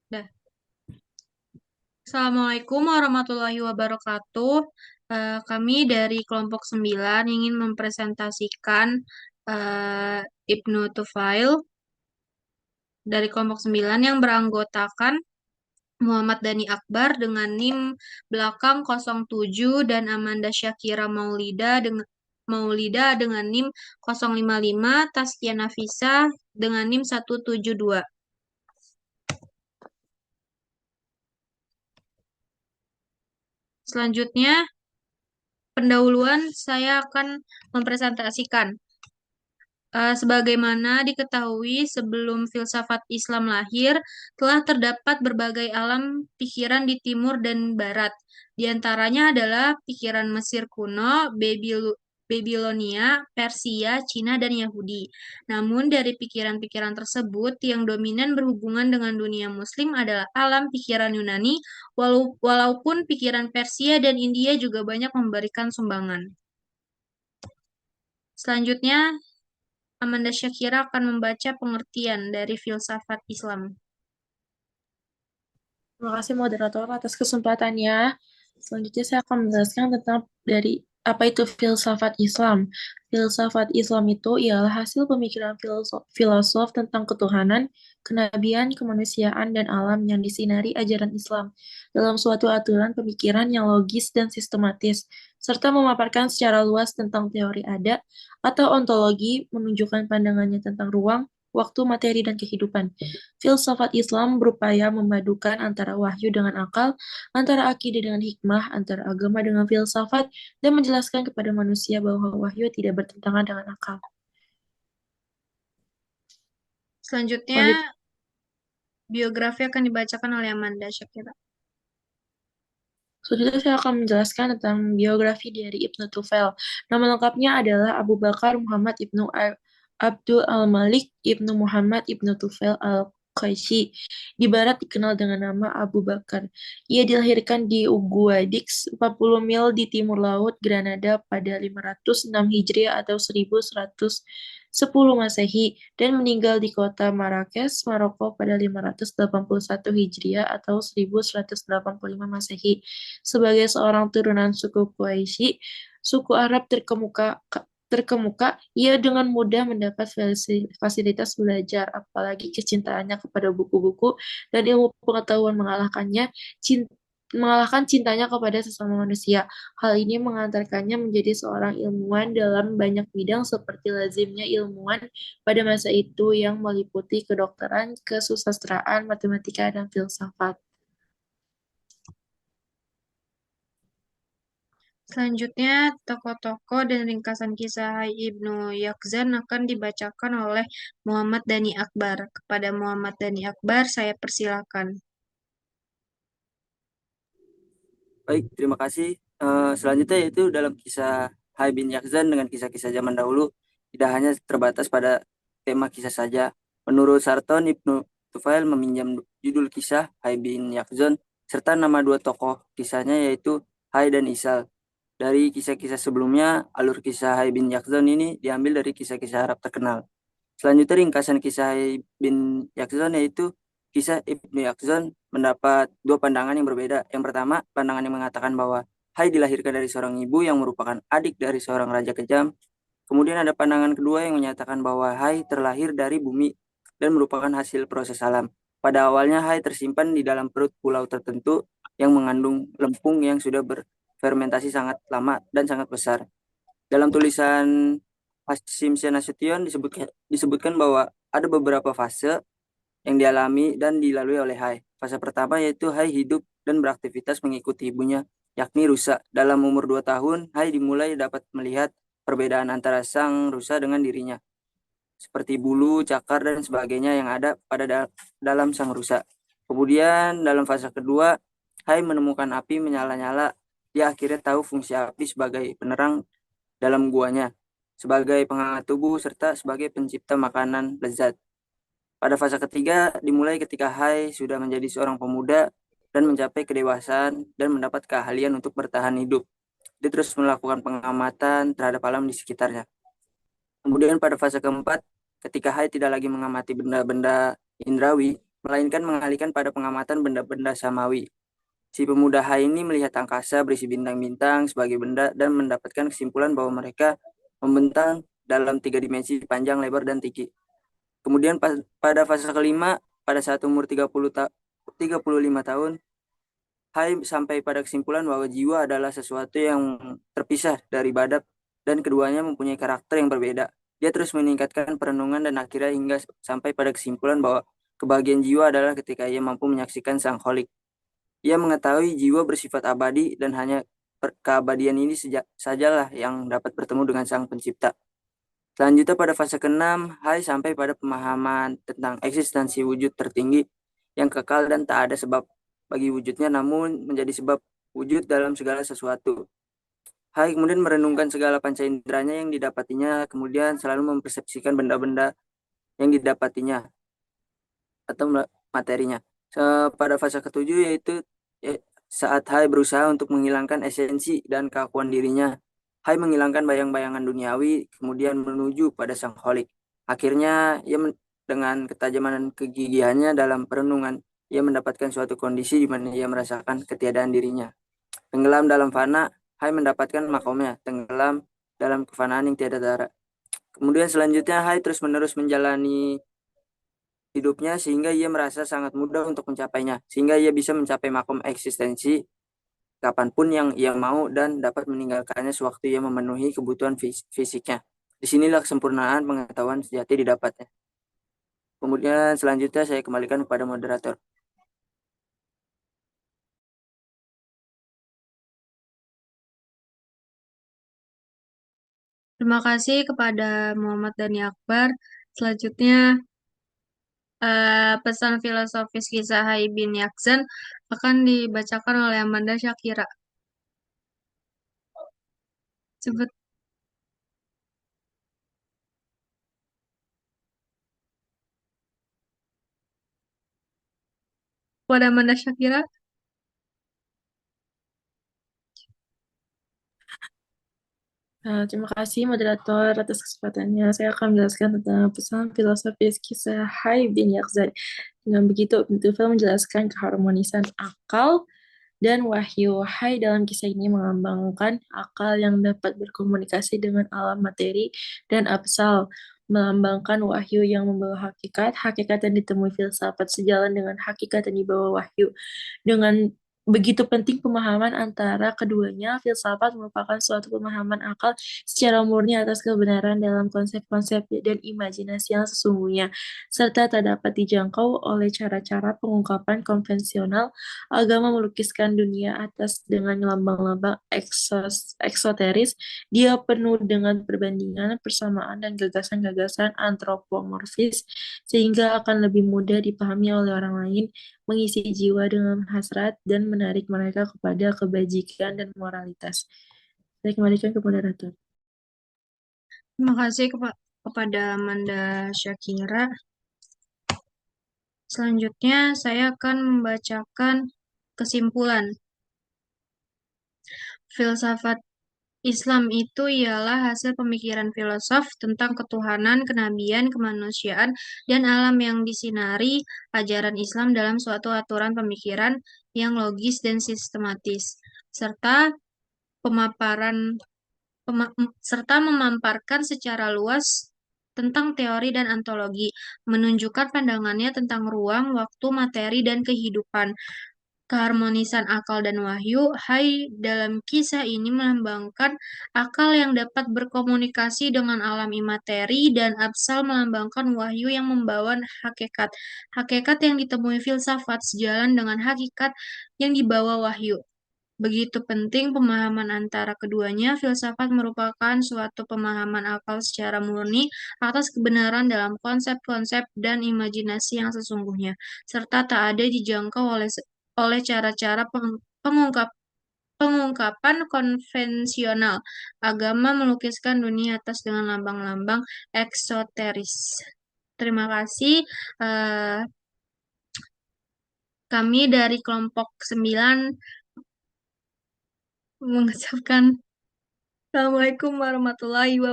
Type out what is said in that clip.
Dah. Assalamualaikum warahmatullahi wabarakatuh. Kami dari kelompok 9 ingin mempresentasikan eh, Ibnu Tufail dari kelompok 9 yang beranggotakan Muhammad Dhani Akbar dengan NIM belakang 07 dan Amanda Syakira Maulida dengan NIM 055, Taskia Nafisa dengan NIM 172. Selanjutnya, pendahuluan saya akan mempresentasikan. Sebagaimana diketahui sebelum filsafat Islam lahir, telah terdapat berbagai alam pikiran di timur dan barat. Di antaranya adalah pikiran Mesir kuno, Babilonia, Persia, Cina, dan Yahudi. Namun dari pikiran-pikiran tersebut, yang dominan berhubungan dengan dunia Muslim adalah alam pikiran Yunani, walaupun pikiran Persia dan India juga banyak memberikan sumbangan. Selanjutnya, Amanda Syakira akan membaca pengertian dari filsafat Islam. Terima kasih moderator atas kesempatannya. Selanjutnya saya akan menjelaskan tentang dari apa itu filsafat Islam. Filsafat Islam itu ialah hasil pemikiran filosof tentang ketuhanan, kenabian, kemanusiaan, dan alam yang disinari ajaran Islam dalam suatu aturan pemikiran yang logis dan sistematis, serta memaparkan secara luas tentang teori ada atau ontologi, menunjukkan pandangannya tentang ruang, waktu, materi, dan kehidupan. Filsafat Islam berupaya memadukan antara wahyu dengan akal, antara akidah dengan hikmah, antara agama dengan filsafat, dan menjelaskan kepada manusia bahwa wahyu tidak bertentangan dengan akal. Selanjutnya, Selanjutnya, biografi akan dibacakan oleh Amanda Syakira. selanjutnya saya akan menjelaskan tentang biografi dari Ibnu Tufail. Nama lengkapnya adalah Abu Bakar Muhammad Ibnu Abdul Al-Malik Ibnu Muhammad Ibnu Tufail Al-Qaisi. Di barat dikenal dengan nama Abu Bakar. Ia dilahirkan di Uguadix, 40 mil di timur laut Granada pada 506 Hijriah atau 1110 Masehi dan meninggal di kota Marrakesh, Maroko pada 581 Hijriah atau 1185 Masehi. Sebagai seorang turunan suku Quraisy, suku Arab terkemuka, ia dengan mudah mendapat fasilitas belajar, apalagi kecintaannya kepada buku-buku dan ilmu pengetahuan mengalahkan cintanya kepada sesama manusia. Hal ini mengantarkannya menjadi seorang ilmuwan dalam banyak bidang seperti lazimnya ilmuwan pada masa itu yang meliputi kedokteran, kesusastraan, matematika, dan filsafat. Selanjutnya, tokoh-tokoh dan ringkasan kisah Ibnu Yaqzan akan dibacakan oleh Muhammad Dhani Akbar. Kepada Muhammad Dhani Akbar, saya persilakan. Baik, terima kasih. Selanjutnya yaitu dalam kisah Hai bin Yakzan dengan kisah-kisah zaman dahulu, tidak hanya terbatas pada tema kisah saja. Menurut Sarton, Ibnu Tufail meminjam judul kisah Hai bin Yakzan serta nama dua tokoh kisahnya yaitu Hai dan Isal. Dari kisah-kisah sebelumnya, alur kisah Hai bin Yakzan ini diambil dari kisah-kisah Arab terkenal. Selanjutnya ringkasan kisah Hai bin Yakzan yaitu kisah Ibnu Yakzan mendapat dua pandangan yang berbeda. Yang pertama, pandangan yang mengatakan bahwa Hai dilahirkan dari seorang ibu yang merupakan adik dari seorang raja kejam. Kemudian ada pandangan kedua yang menyatakan bahwa Hai terlahir dari bumi dan merupakan hasil proses alam. Pada awalnya Hai tersimpan di dalam perut pulau tertentu yang mengandung lempung yang sudah berfermentasi sangat lama dan sangat besar. Dalam tulisan Hasim Nasution disebutkan bahwa ada beberapa fase yang dialami dan dilalui oleh Hai. Fase pertama yaitu Hai hidup dan beraktivitas mengikuti ibunya, yakni rusa. Dalam umur 2 tahun, Hai dimulai dapat melihat perbedaan antara sang rusa dengan dirinya, seperti bulu, cakar, dan sebagainya yang ada pada dalam sang rusa. Kemudian dalam fase kedua, Hai menemukan api menyala-nyala. Dia akhirnya tahu fungsi api sebagai penerang dalam guanya, sebagai penghangat tubuh, serta sebagai pencipta makanan lezat. Pada fase ketiga dimulai ketika Hai sudah menjadi seorang pemuda dan mencapai kedewasaan dan mendapat keahlian untuk bertahan hidup. Dia terus melakukan pengamatan terhadap alam di sekitarnya. Kemudian pada fase keempat, ketika Hai tidak lagi mengamati benda-benda indrawi, melainkan mengalihkan pada pengamatan benda-benda samawi. Si pemuda Hai ini melihat angkasa berisi bintang-bintang sebagai benda dan mendapatkan kesimpulan bahwa mereka membentang dalam 3 dimensi panjang, lebar, dan tinggi. Kemudian pada fase kelima, pada saat umur 35 tahun, Hai sampai pada kesimpulan bahwa jiwa adalah sesuatu yang terpisah dari badan dan keduanya mempunyai karakter yang berbeda. Dia terus meningkatkan perenungan dan akhirnya hingga sampai pada kesimpulan bahwa kebahagiaan jiwa adalah ketika ia mampu menyaksikan sang kholik. Ia mengetahui jiwa bersifat abadi dan hanya keabadian ini sajalah yang dapat bertemu dengan sang pencipta. Selanjutnya pada fase ke-6, Hai sampai pada pemahaman tentang eksistensi wujud tertinggi yang kekal dan tak ada sebab bagi wujudnya namun menjadi sebab wujud dalam segala sesuatu. Hai kemudian merenungkan segala panca inderanya yang didapatinya, kemudian selalu mempersepsikan benda-benda yang didapatinya atau materinya. Pada fase ke-7 yaitu saat Hai berusaha untuk menghilangkan esensi dan keakuan dirinya. Hai menghilangkan bayang-bayangan duniawi, kemudian menuju pada sang kholik. Akhirnya, dengan ketajaman dan kegigihannya dalam perenungan, ia mendapatkan suatu kondisi di mana ia merasakan ketiadaan dirinya. Tenggelam dalam fana, Hai mendapatkan makomnya, tenggelam dalam kefanaan yang tiada tara. Kemudian selanjutnya, Hai terus-menerus menjalani hidupnya sehingga ia merasa sangat mudah untuk mencapainya, sehingga ia bisa mencapai makom eksistensi kapanpun yang ia mau dan dapat meninggalkannya sewaktu ia memenuhi kebutuhan fisiknya. Disinilah kesempurnaan pengetahuan sejati didapatnya. Kemudian selanjutnya saya kembalikan kepada moderator. Terima kasih kepada Muhammad Dhani Akbar. Selanjutnya, pesan filosofis kisah Hai bin Yakzan akan dibacakan oleh Amanda Shakira. Sebut kepada Amanda Shakira. Terima kasih moderator atas kesempatannya. Saya akan menjelaskan tentang pesan filosofis kisah Hai bin Yakzan. Dengan begitu, Ibnu menjelaskan keharmonisan akal dan wahyu. Hai dalam kisah ini melambangkan akal yang dapat berkomunikasi dengan alam materi dan absal, melambangkan wahyu yang membawa hakikat, hakikat yang ditemui filsafat sejalan dengan hakikat yang dibawa wahyu. Dengan begitu penting pemahaman antara keduanya, filsafat merupakan suatu pemahaman akal secara murni atas kebenaran dalam konsep-konsep dan imajinasi yang sesungguhnya, serta tak dapat dijangkau oleh cara-cara pengungkapan konvensional. Agama melukiskan dunia atas dengan lambang-lambang eksoteris. Dia penuh dengan perbandingan, persamaan, dan gagasan-gagasan antropomorfis, sehingga akan lebih mudah dipahami oleh orang lain, mengisi jiwa dengan hasrat, dan menarik mereka kepada kebajikan dan moralitas. Saya kembalikan ke moderator. Terima kasih kepada Amanda Shakira. Selanjutnya, saya akan membacakan kesimpulan. Filsafat Islam itu ialah hasil pemikiran filosof tentang ketuhanan, kenabian, kemanusiaan, dan alam yang disinari ajaran Islam dalam suatu aturan pemikiran yang logis dan sistematis, serta memamparkan secara luas tentang teori dan ontologi, menunjukkan pandangannya tentang ruang, waktu, materi, dan kehidupan. Keharmonisan akal dan wahyu, Hai dalam kisah ini melambangkan akal yang dapat berkomunikasi dengan alam imateri dan absal melambangkan wahyu yang membawa hakikat. Hakikat yang ditemui filsafat sejalan dengan hakikat yang dibawa wahyu. Begitu penting pemahaman antara keduanya, filsafat merupakan suatu pemahaman akal secara murni atas kebenaran dalam konsep-konsep dan imajinasi yang sesungguhnya, serta tak ada dijangkau oleh cara-cara pengungkapan konvensional. Agama melukiskan dunia atas dengan lambang-lambang eksoteris. Terima kasih. Kami dari kelompok 9 mengucapkan Assalamualaikum warahmatullahi wabarakatuh.